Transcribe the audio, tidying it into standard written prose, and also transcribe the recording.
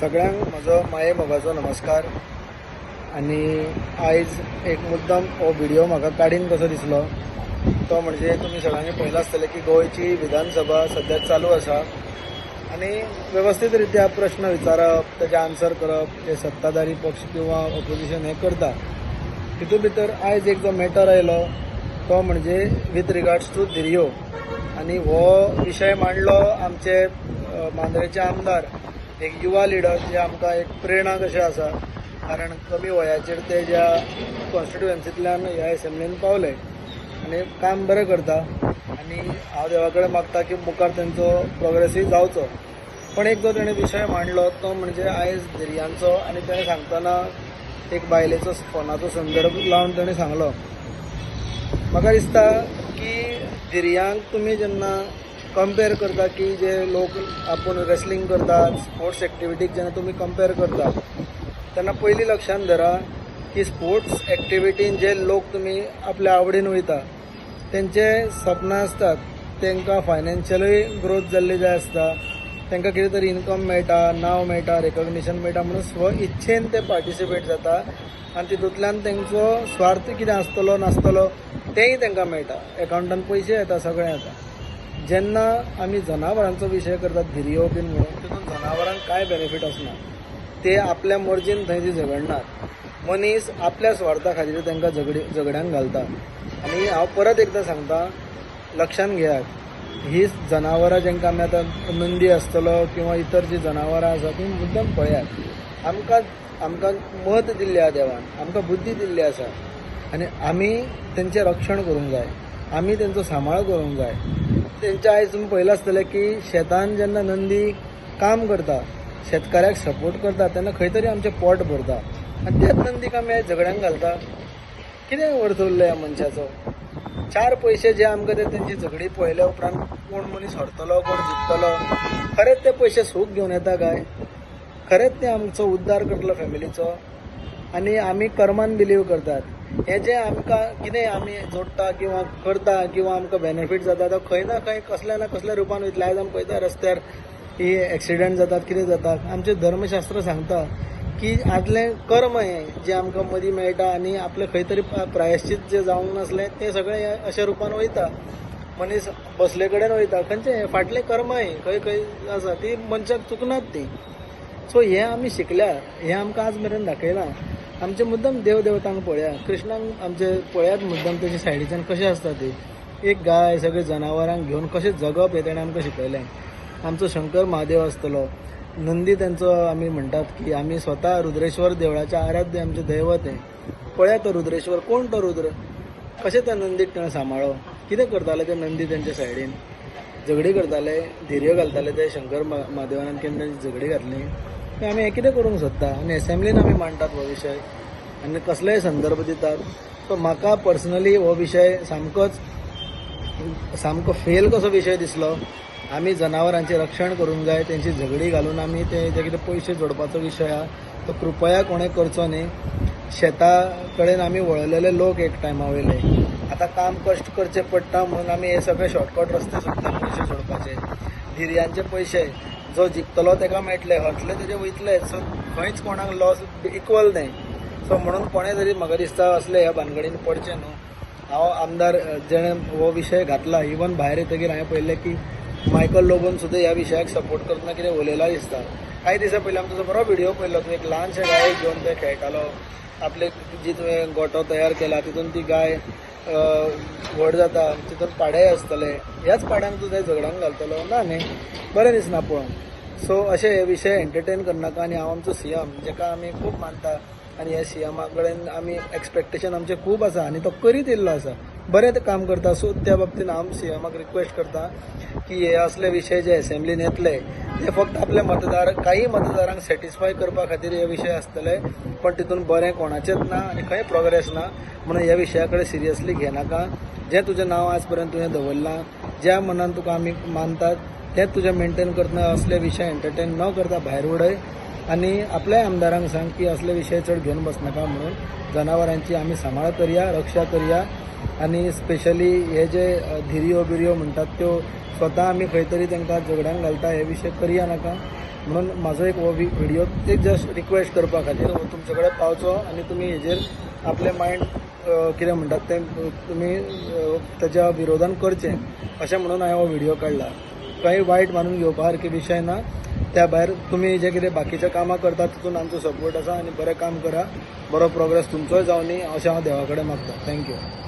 सगळ्यांक म्हजो माये मोगाचो नमस्कार। आणि आयज एक मुद्दम हो व्हिडिओ म्हाका काडीन कसो दिसलो तो म्हणजे तुम्ही सगळ्यांनी पळयलां आसतलें की गोंयची विधानसभा सध्या चालू आसा आणि व्यवस्थित रित्या प्रश्न विचारप त्याचे आन्सर करप ते सत्ताधारी पक्ष किंवा ऑपोजिशन हे करता। तितूंत भितर आयज एक जो मॅटर आयलो तो म्हणजे विथ रिगार्ड्स टू धिरयो आणि हो विशय मांडलो आमचे मांद्रेचे आमदार एक युवा लिडर जे आमकां एक प्रेरणा कशें आसा, कारण कमी वयाचेर ते ज्या कॉन्स्टिट्युएन्सींतल्यान ह्या एसेंब्लीन पावले आनी काम बरें करता आनी हांव देवा कडेन मागता की मुखार तेंचो प्रोग्रेसीव जावचो। पण एक जो तेणें विशय मांडलो तो म्हणजे आयज धिरयांचो आनी तेणें सांगतना एक बायलेचो फोनाचो संदर्भ लावन तेणें सांगलो। म्हाका दिसता की धिरयांक तुमी जेन्ना कंपेर करता की जे लोक आपूण रेसलिंग करतात स्पोर्ट्स एक्टिविटीक जेन्ना तुमी कंपेर करता तेन्ना पयलीं लक्षांत धरा की स्पोर्ट्स एक्टिविटीन जे लोक तुमी आपल्या आवडीन वयता तेंचे सपनां आसतात, तांकां फायनान्शियली ग्रोथ जाल्ली जाय आसता, तांकां कितें तरी इनकम मेळटा, नांव मेळटा, रेकॉग्निशन मेळटा म्हणून स्व इच्छेन ते पार्टिसिपेट जाता आनी तितूंतल्यान तेंचो स्वार्थ कितें आसतलो नासतलो तेंय तांकां मेळटा, एकावंटान पयशे येता, सगळें येता। जेन्ना आमी जनावरांचो विशय करतात धिरयो बीन म्हणून तितून जनावरांक कांय बेनिफीट आसना, ते आपल्या मर्जीन थंय झगडनात, मनीस आपल्या स्वार्था खातीर तांकां झगड्यांक घालता। आनी हांव परत एकदां सांगता, लक्षांत घेयात ही जनावरां जेंकां आमी आतां नंदी आसतलो किंवा इतर जी जनावरां आसा ती मुद्दम पळयात, आमकां मत दिल्लें आसा देवान, आमकां बुद्धी दिल्ली आसा आनी आमी तेंचें रक्षण करूंक जाय, आमी तेंचो सांबाळ करूंक जाय। तेंच्या आयज तुमी पळयलां आसतलें की शेतान जेन्ना नंदी काम करता, शेतकाऱ्याक सपोर्ट करता तेन्ना खंय तरी आमचें पोट भरता आनी त्याच नंदीक आमी आयज झगड्यांक घालता। कितें अर्थ उरलो ह्या मनशाचो? चार पयशे जे आमकां ते तेंची झगडी पळयल्या उपरांत कोण मनीस हरतलो कोण जिखतलो, खरेंच ते पयशे सूख घेवन येता काय? खरेंच ते आमचो उद्धार करतलो फॅमिलीचो? आनी आमी कर्मान बिलीव करतात, हे जे आमकां कितें आमी जोडटा किंवा करता किंवा आमकां बेनिफीट जाता तो खंय ना खंय कसल्या ना कसल्या रुपान वयतले। आयज आमी पळयता रस्त्यार ही एक्सिडेंट जातात, कितें जातात, आमचें धर्मशास्त्र सांगता की आदलें कर्म हें जें आमकां मदीं मेळटा आनी आपलें खंय तरी प्रायश्चित जें जावंक नासलें तें सगळें अशा रुपान वयता। मनीस बसले कडेन वयता, खंयचें फाटलें कर्म हें खंय खंय आसा ती मनशाक चुकनात ती। सो हें आमी शिकल्या, हें आमकां आज मेरेन दाखयलां। आमचे मुद्दम देव देवतांक पळया, कृष्णांक आमचे पळयात मुद्दम तेजे सायडीच्यान कशें आसता ती, एक गाय सगळे जनावरांक घेवन कशें जगप हें तेणें आमकां शिकयलें। आमचो शंकर महादेव आसतलो, नंदी तेंचो आमी म्हणटात की आमी स्वता रुद्रेश्वर देवळाचे आराध्य आमचे दैवत हें। पळया तो रुद्रेश्वर, कोण तो रुद्र, कशें त्या नंदीक ताणें सांबाळ्ळो, कितें करताले ते नंदी तेंच्या सायडीन, झगडी करताले, धिरयो घालताले ते शंकर महादेवान केन्ना तेंची झगडी घातली। आमी हें कितें करूंक सोदता आनी एसेंब्लीन आमी मांडटात हो विशय आनी कसलेय संदर्भ दितात। सो म्हाका पर्सनली हो विशय सामको फेल कसो विशय दिसलो। आमी जनावरांचें रक्षण करूंक जाय, तेंची झगडी घालून आमी ते जे कितें पयशे जोडपाचो विशय आहा तो कृपया कोणें करचो न्ही। शेता कडेन आमी वळलेले लोक एक टायमा वयले, आतां काम कश्ट करचें पडटा म्हणून आमी हे सगळे शॉर्टकट रस्ते सोदता पयशे जोडपाचे। धिरयांचे पयशे जो जिखतलो ताका मेळटले, हरतले तेजे वयतले, सो खंयच कोणाक लॉस इक्वल न्ही। सो म्हणून कोणें तरी म्हाका दिसता असले ह्या भानगडीन पडचें न्हू। हांव आमदार जेणें हो विशय घातला, इवन भायर येतकीर हांवें पळयलें की मायकल लोबोन सुद्दां ह्या विशयाक सपोर्ट करतना कितें उलयलां दिसता। कांय दिसा पयलीं हांवें तुजो बरो व्हिडिओ पळयलो, तूं एक ल्हानशे गायेक घेवन ते खेळटालो, आपले जी तुवें गोठो तयार केला तितून ती गाय व्हड जाता, तितून पाडे आसतले, ह्याच पाड्यांक तूं थंय झगड्यांक घालतलो ना न्ही, बरें दिसना पळोवन। सो अशे हे विशय एंटरटेन करनाका आनी हांव आमचो सीएम जेका आमी खूब मानता आनी हे सीएमा कडेन आमी एक्सपेक्टेशन आमचें खूब आसा आनी तो करीत येयल्लो आसा, बरें ते काम करता। सो त्या बाबतींत हांव सीएमाक रिक्वेस्ट करता की हे असले विशय जे एसेंब्लीन येतले ते फक्त आपल्या काही मतदारांक सॅटिस्फाय करपा खातीर हे विशय आसतले, पण तितून बरें कोणाचेंच ना आनी खंय प्रोग्रेस ना, म्हणून ह्या विशया कडेन सिरियसली घेनाका। जें तुजें नांव आज पर्यंत तुवें दवरलां, ज्या मनान तुका आमी मानतात तेंच तुजें मेंटेन करतना असले विशय एंटरटेन न करता भायर उडय आनी आपल्या आमदारांक सांग की असले विशय चड घेवन बसनाका म्हणून। जनावरांची आमी सांबाळ करया, रक्षा करया आनी स्पेशली हे जे धिरयो बिरयो म्हणटात त्यो स्वता आमी खंय तरी तांकां झगड्यांक घालता हे विशय करया नाका. म्हणून म्हाजो एक हो व्हिडिओ ते जस्ट रिक्वेस्ट करपा खातीर हो तुमचे कडेन पावचो आनी तुमी हेजेर आपले मायंड कितें म्हणटात तें तुमी ताच्या विरोधान करचें अशें म्हणून हांवें हो व्हिडिओ काडला. काही वायट मानून घेवपा सारके विशय ना. त्या भायर तुमी जे कितें बाकीचे कामां करतात तितून आमचो सपोर्ट आसा आनी बरें काम करा. बरो प्रोग्रेस तुमचोय जावनी अशें हांव देवा कडेन मागता. थँक्यू.